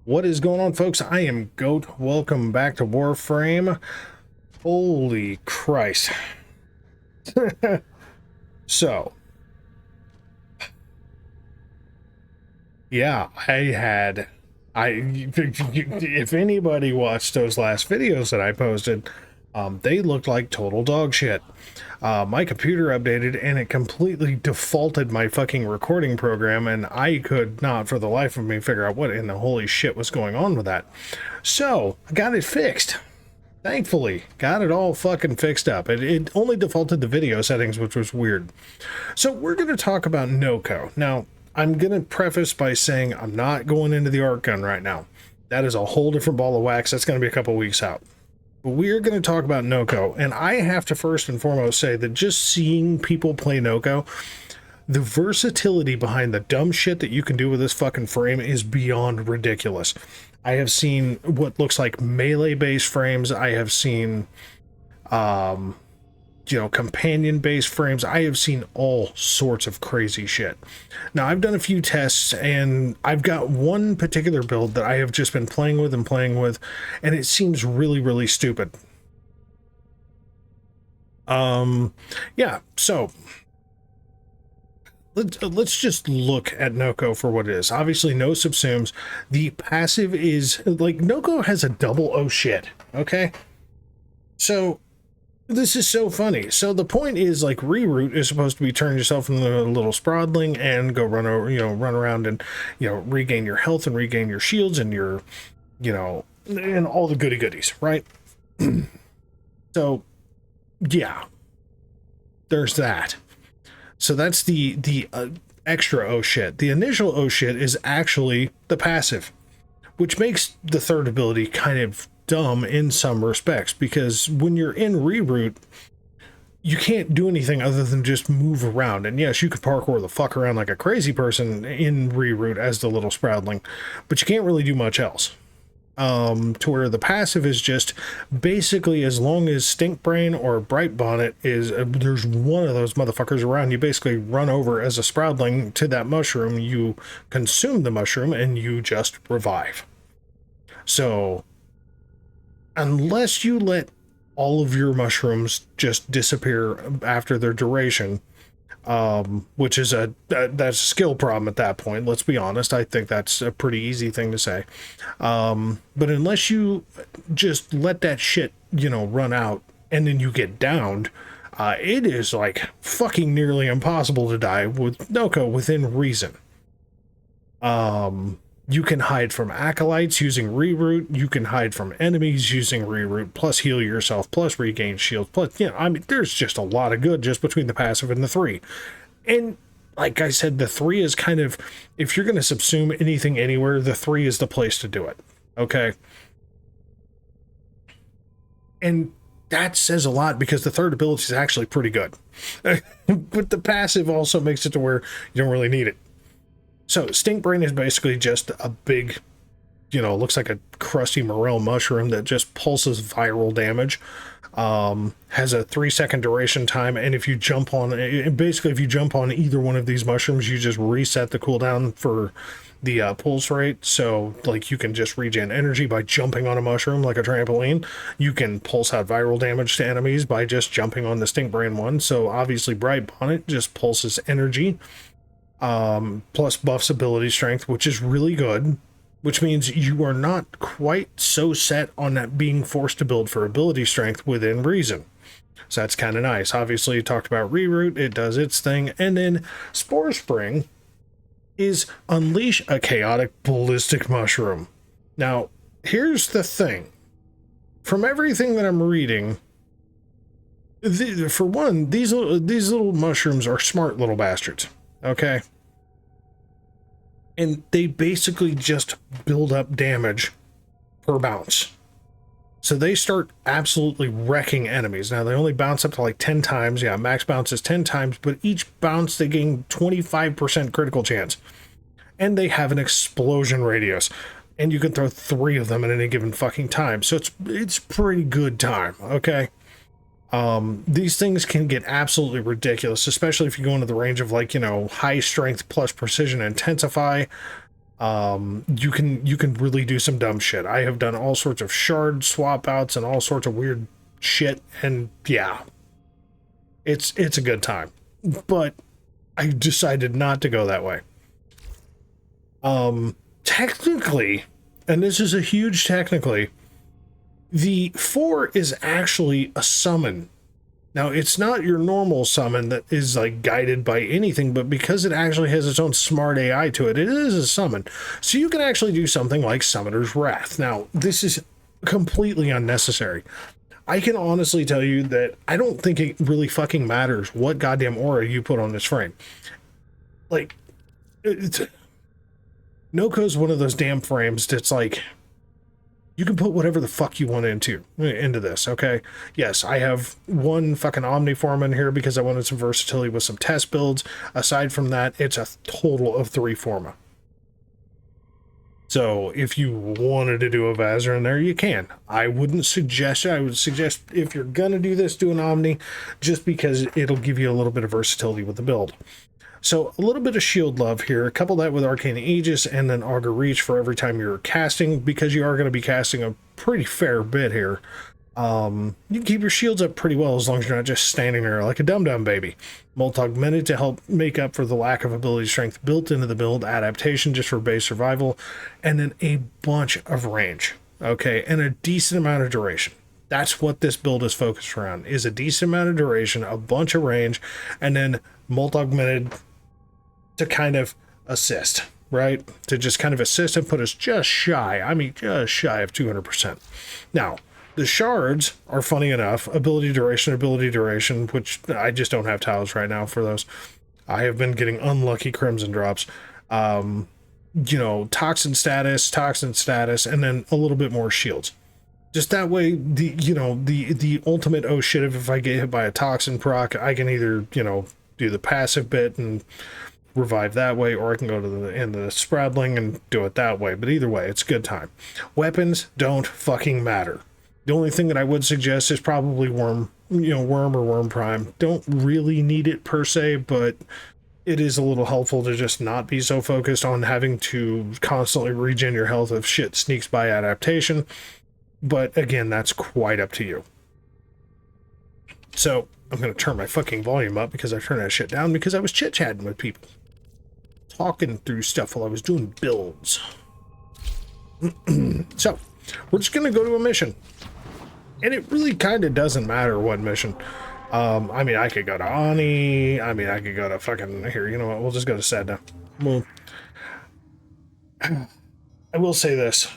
What is going on, folks? I am Goat. Welcome back to Warframe. Holy Christ. So, yeah, if anybody watched those last videos that I posted, they looked like total dog shit. My computer updated and it completely defaulted my fucking recording program, and I could not for the life of me figure out what in the holy shit was going on with that. So I got it fixed. Thankfully, got it all fucking fixed up. It only defaulted the video settings, which was weird. So we're going to talk about Nokko. Now, I'm going to preface by saying I'm not going into the arc gun right now. That is a whole different ball of wax. That's going to be a couple weeks out. We're going to talk about Nokko, and I have to first and foremost say that just seeing people play Nokko, the versatility behind the dumb shit that you can do with this fucking frame is beyond ridiculous. I have seen what looks like melee-based frames. I have seen, companion-based frames. I have seen all sorts of crazy shit. Now, I've done a few tests, and I've got one particular build that I have just been playing with, and it seems really, really stupid. Yeah, so let's just look at Nokko for what it is. Obviously, no subsumes. The passive is, like, Nokko has a double oh shit, okay? So this is so funny. So the point is, like, reroute is supposed to be turn yourself into a little sprawling and go run over, run around and, regain your health and regain your shields and your, and all the goody goodies, right? So, yeah, there's that. So that's the extra oh shit. The initial oh shit is actually the passive, which makes the third ability kind of dumb in some respects, because when you're in reroute, you can't do anything other than just move around. And yes, you can parkour the fuck around like a crazy person in reroute as the little sproutling, but you can't really do much else. To where the passive is just basically, as long as Stink Brain or Bright Bonnet is there's one of those motherfuckers around, you basically run over as a sproutling to that mushroom, you consume the mushroom, and you just revive. So unless you let all of your mushrooms just disappear after their duration, which is that's a skill problem at that point, let's be honest. I think that's a pretty easy thing to say. But unless you just let that shit, run out and then you get downed, it is like fucking nearly impossible to die with Nokko within reason. You can hide from acolytes using reroute. You can hide from enemies using reroute, plus heal yourself, plus regain shield, plus, there's just a lot of good just between the passive and the 3. And like I said, the 3 is kind of, if you're going to subsume anything anywhere, the 3 is the place to do it. Okay. And that says a lot, because the third ability is actually pretty good. But the passive also makes it to where you don't really need it. So, Stink Brain is basically just a big, looks like a crusty morel mushroom that just pulses viral damage. Has a 3-second duration time, and if you jump on, basically if you jump on either one of these mushrooms, you just reset the cooldown for the pulse rate. So, like, you can just regen energy by jumping on a mushroom like a trampoline. You can pulse out viral damage to enemies by just jumping on the Stink Brain one. So, obviously, Bright Bonnet just pulses energy. Plus buffs ability strength, which is really good, which means you are not quite so set on that being forced to build for ability strength within reason. So that's kind of nice. Obviously, you talked about reroute, it does its thing, and then Spore Spring is unleash a chaotic ballistic mushroom. Now, here's the thing. From everything that I'm reading, for one, these little mushrooms are smart little bastards. Okay. And they basically just build up damage per bounce. So they start absolutely wrecking enemies. Now, they only bounce up to like 10 times. Yeah, max bounce is 10 times, but each bounce they gain 25% critical chance. And they have an explosion radius. And you can throw 3 of them at any given fucking time. So it's pretty good time, okay? These things can get absolutely ridiculous, especially if you go into the range of, like, high strength plus precision intensify. You can really do some dumb shit. I have done all sorts of shard swap outs and all sorts of weird shit, and yeah, it's a good time. But I decided not to go that way. Technically, and this is a huge technically, the 4 is actually a summon. Now, it's not your normal summon that is like guided by anything, but because it actually has its own smart AI to it, it is a summon. So you can actually do something like Summoner's Wrath. Now, this is completely unnecessary. I can honestly tell you that I don't think it really fucking matters what goddamn aura you put on this frame. Like, Nokko's one of those damn frames that's like, you can put whatever the fuck you want into this, okay? Yes, I have one fucking Omniform in here because I wanted some versatility with some test builds. Aside from that, it's a total of 3 Forma. So if you wanted to do a Vazir in there, you can. I wouldn't suggest it. I would suggest if you're gonna do this, do an Omni, just because it'll give you a little bit of versatility with the build. So a little bit of shield love here, couple that with Arcane Aegis and then Augur Reach for every time you're casting, because you are going to be casting a pretty fair bit here. You can keep your shields up pretty well as long as you're not just standing there like a dum-dum baby. Multi-augmented to help make up for the lack of ability strength built into the build, adaptation just for base survival, and then a bunch of range, okay, and a decent amount of duration. That's what this build is focused around, is a decent amount of duration, a bunch of range, and then multi-augmented to kind of assist, right? To just kind of assist and put us just shy, I mean, just shy of 200%. Now, the shards are funny enough, ability duration, which I just don't have tiles right now for those. I have been getting unlucky crimson drops. You know, toxin status, and then a little bit more shields. Just that way, the ultimate oh shit, if I get hit by a toxin proc, I can either, you know, do the passive bit and revive that way, or I can go to the end of the Spradling and do it that way. But either way, it's a good time. Weapons don't fucking matter. The only thing that I would suggest is probably Worm or Worm Prime. Don't really need it per se, but it is a little helpful to just not be so focused on having to constantly regen your health if shit sneaks by adaptation. But again, that's quite up to you. So I'm going to turn my fucking volume up because I turned that shit down because I was chit-chatting with people. Talking through stuff while I was doing builds. So, we're just going to go to a mission. And it really kind of doesn't matter what mission. I mean, I could go to Ani. I mean, I could go to fucking... Here, you know what? We'll just go to Sedna. Well, I will say this.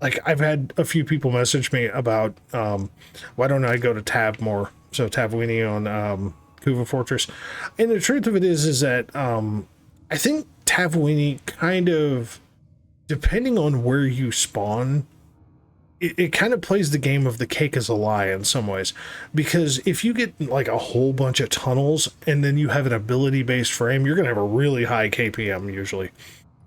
Like, I've had a few people message me about why don't I go to Tab more? So, Tavwini on Kuva Fortress. And the truth of it is that I think Tavwini kind of, depending on where you spawn, it kind of plays the game of the cake as a lie in some ways. Because if you get like a whole bunch of tunnels and then you have an ability-based frame, you're going to have a really high KPM usually.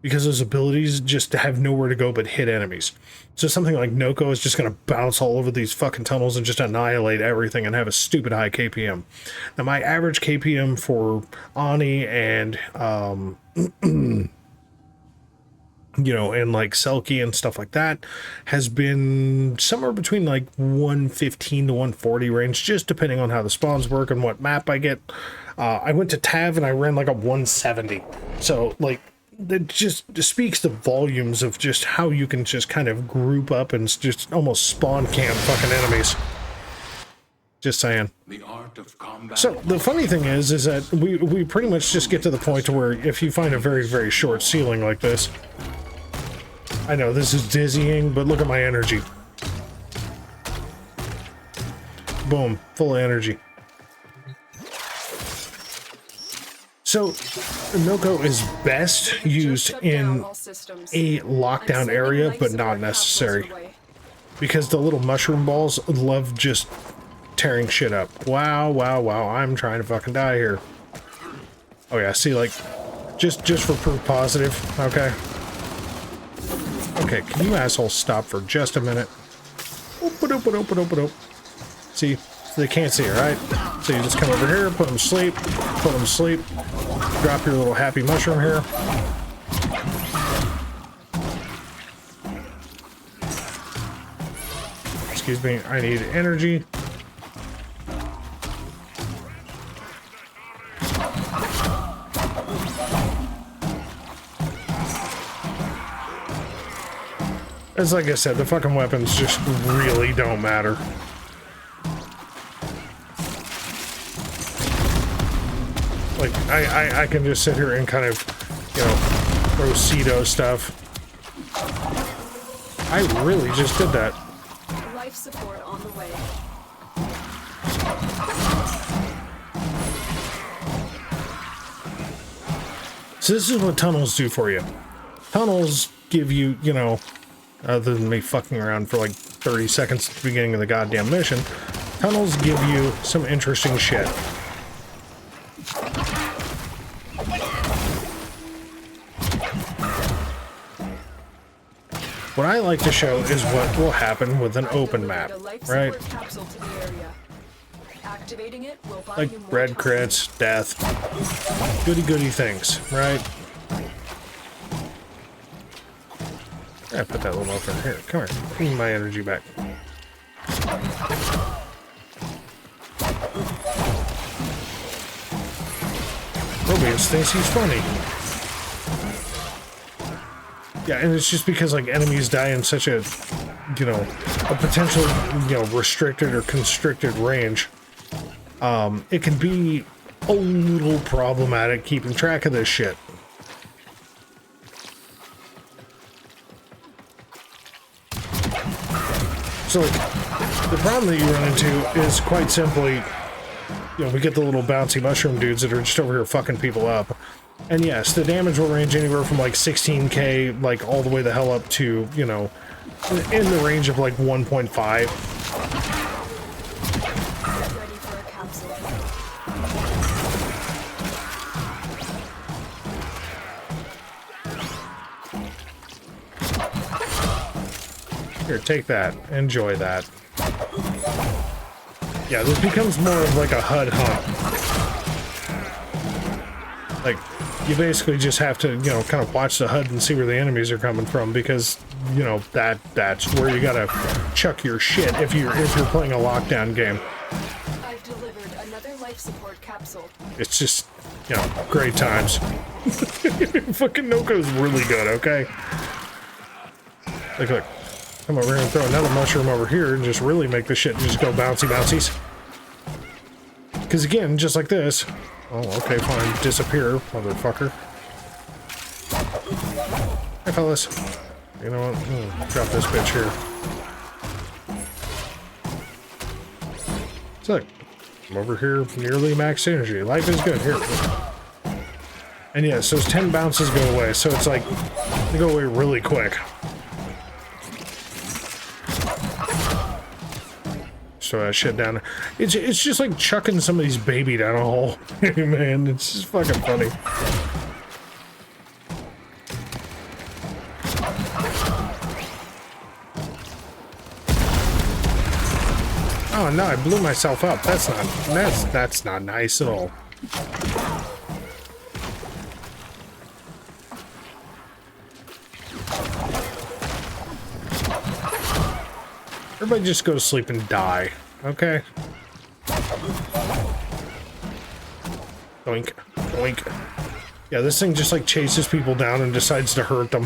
Because those abilities just have nowhere to go but hit enemies. So something like Nokko is just going to bounce all over these fucking tunnels and just annihilate everything and have a stupid high KPM. Now my average KPM for Ani and you know, and like Selkie and stuff like that has been somewhere between like 115 to 140 range, just depending on how the spawns work and what map I get. I went to Tav and I ran like a 170. So like, that just speaks the volumes of just how you can just kind of group up and just almost spawn camp fucking enemies. Just saying. The art of combat. So the funny thing is that we pretty much just get to the point to where if you find a very, very short ceiling like this, I know this is dizzying, but look at my energy. Boom, full of energy. So, Nokko is best used in a lockdown area, but not necessary. Because the little mushroom balls love just tearing shit up. Wow, wow, wow, I'm trying to fucking die here. Oh yeah, see, like, just for proof positive, okay? Okay, can you assholes stop for just a minute? See? They can't see it, right? So you just come over here, put them to sleep, drop your little happy mushroom here. excuse me, I need energy. It's like I said, the fucking weapons just really don't matter. Like, I can just sit here and kind of, you know, throw Cedo stuff. I really just did that. Life support on the way. So this is what tunnels do for you. Tunnels give you, you know, other than me fucking around for like 30 seconds at the beginning of the goddamn mission, tunnels give you some interesting shit. What I like to show is what will happen with an open map, right? Like red crits, death, goody things, right? I put that little open here. Come here, give me my energy back. Robius thinks he's funny. Yeah, and it's just because like enemies die in such a, you know, a potential, you know, restricted or constricted range. It can be a little problematic keeping track of this shit. So like, the problem that you run into is quite simply, you know, we get the little bouncy mushroom dudes that are just over here fucking people up. And yes, the damage will range anywhere from like 16k, like all the way the hell up to, you know, in the range of like 1.5. Here, take that. Enjoy that. Yeah, this becomes more of like a HUD hunt. Like, you basically just have to, you know, kind of watch the HUD and see where the enemies are coming from, because, you know, that's where you gotta chuck your shit if you're playing a lockdown game. I've delivered another life support capsule. It's just, you know, great times. Fucking Nokko's really good, okay? Look. Come over here and throw another mushroom over here and just really make this shit just go bouncy bouncies. Because again, just like this. Oh, okay, fine. Disappear, motherfucker. Hey, fellas. You know what? Drop this bitch here. So, look. I'm over here, nearly max energy. Life is good. Here. And yes, those 10 bounces go away. So it's like, they go away really quick. So that shit down. It's just like chucking somebody's baby down a hole. Man, it's just fucking funny. Oh no, I blew myself up. That's not nice at all. Everybody just go to sleep and die, okay? Oink, oink. Yeah, this thing just like chases people down and decides to hurt them.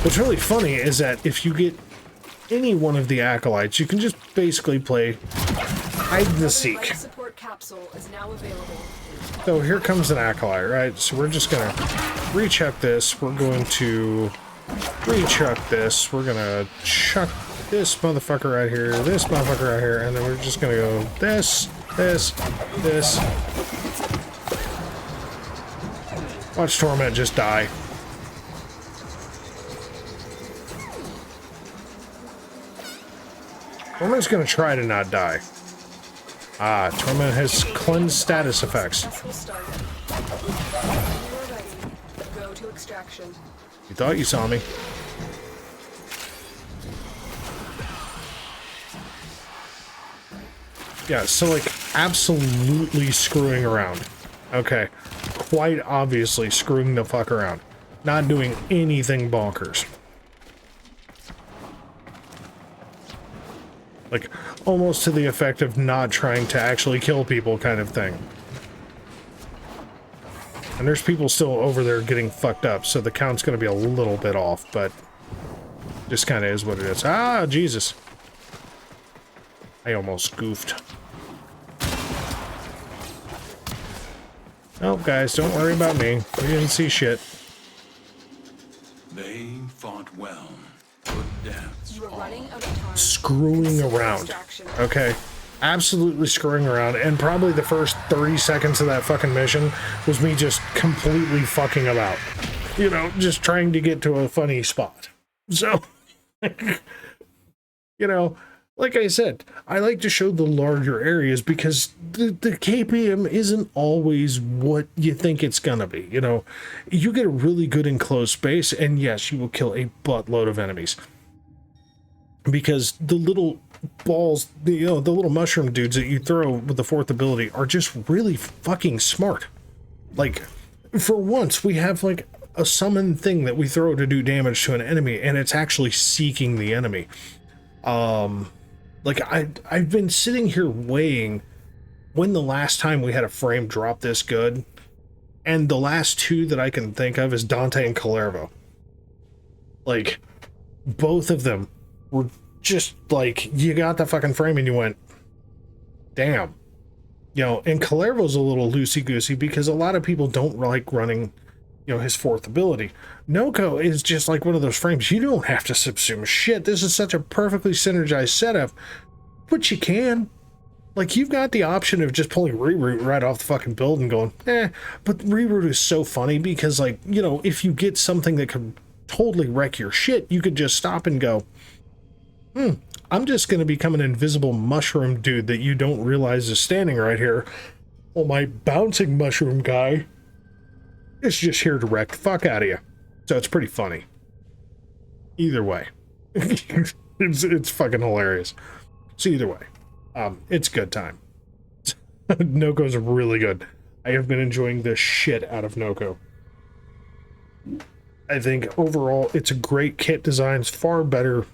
What's really funny is that if you get any one of the acolytes, you can just basically play hide and seek. Life support capsule is now available. So here comes an acolyte, right? So we're just gonna recheck this. We're going to rechuck this. We're gonna chuck this motherfucker right here, this motherfucker right here, and then we're just gonna go this. Watch Torment just die. Torment's gonna try to not die. Ah, Torment has cleanse status effects. Go to extraction. You thought you saw me. Yeah, so like absolutely screwing around. Okay. Quite obviously screwing the fuck around. Not doing anything bonkers. Like, almost to the effect of not trying to actually kill people kind of thing. And there's people still over there getting fucked up, so the count's gonna be a little bit off, but just kind of is what it is. Ah, Jesus. I almost goofed. Oh, guys, don't worry about me. We didn't see shit. They fought well. Good dance. You are running out of time. Screwing around. Okay. Absolutely screwing around. And probably the first 30 seconds of that fucking mission was me just completely fucking about. You know, just trying to get to a funny spot. So, you know, like I said, I like to show the larger areas because the KPM isn't always what you think it's gonna be. You know, you get a really good enclosed space, and yes, you will kill a buttload of enemies. Because the little balls, you know, the little mushroom dudes that you throw with the fourth ability are just really fucking smart. Like, for once, we have like a summon thing that we throw to do damage to an enemy, and it's actually seeking the enemy. Like, I've been sitting here weighing when the last time we had a frame drop this good, and the last two that I can think of is Dante and Calervo. Like, both of them were just like, you got the fucking frame and you went, damn. You know, and Calervo's a little loosey-goosey because a lot of people don't like running, you know, his fourth ability. Nokko is just like one of those frames. You don't have to subsume shit. This is such a perfectly synergized setup, but you can. Like, you've got the option of just pulling reroute right off the fucking build and going, but reroute is so funny because, like, you know, if you get something that could totally wreck your shit, you could just stop and go, I'm just going to become an invisible mushroom dude that you don't realize is standing right here. Well, my bouncing mushroom guy is just here to wreck the fuck out of you. So it's pretty funny. Either way. it's fucking hilarious. So either way, it's good time. Nokko's really good. I have been enjoying the shit out of Nokko. I think overall it's a great kit design. It's far better.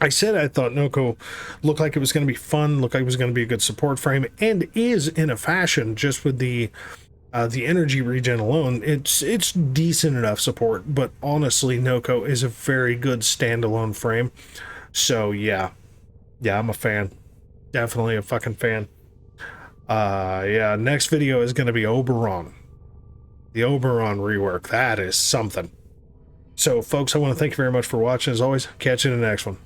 I said I thought Nokko looked like it was going to be fun, looked like it was going to be a good support frame, and is in a fashion just with the energy regen alone. It's decent enough support, but honestly, Nokko is a very good standalone frame. So yeah, I'm a fan. Definitely a fucking fan. Yeah, next video is going to be Oberon. The Oberon rework. That is something. So folks, I want to thank you very much for watching. As always, catch you in the next one.